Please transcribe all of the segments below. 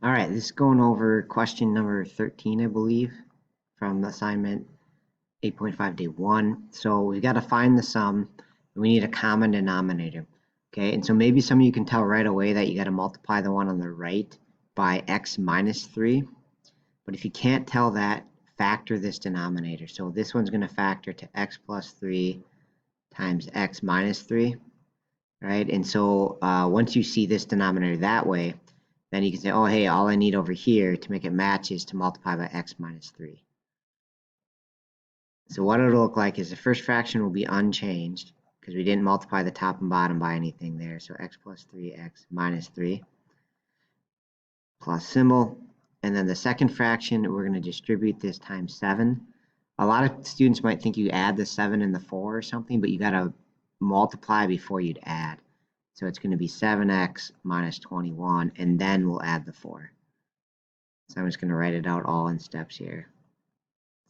All right, this is going over question number 13, I believe, from assignment 8.5 day 1. So we've got to find the sum, and we need a common denominator. Okay, and so maybe some of you can tell right away that you got to multiply the one on the right by x minus 3. But if you can't tell that, factor this denominator. So this one's going to factor to x plus 3 times x minus 3, right? And so once you see this denominator that way, then you can say, oh, hey, all I need over here to make it match is to multiply by x minus 3. So what it'll look like is the first fraction will be unchanged because we didn't multiply the top and bottom by anything there. So x plus 3, x minus 3, plus symbol. And then the second fraction, we're going to distribute this times 7. A lot of students might think you add the 7 and the 4 or something, but you got to multiply before you'd add. So it's going to be 7x minus 21, and then we'll add the 4. So I'm just going to write it out all in steps here.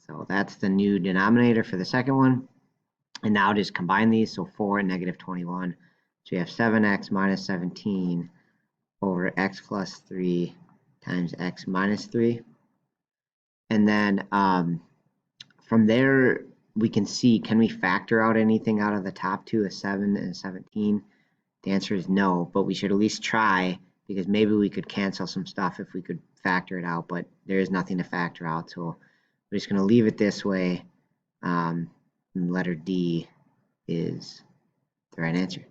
So that's the new denominator for the second one. And now just combine these, so 4 and negative 21. So you have 7x minus 17 over x plus 3 times x minus 3. And then from there, we can see, can we factor out anything out of the top two, a 7 and a 17? The answer is no, but we should at least try, because maybe we could cancel some stuff if we could factor it out, but there is nothing to factor out. So we're just going to leave it this way. And letter D is the right answer.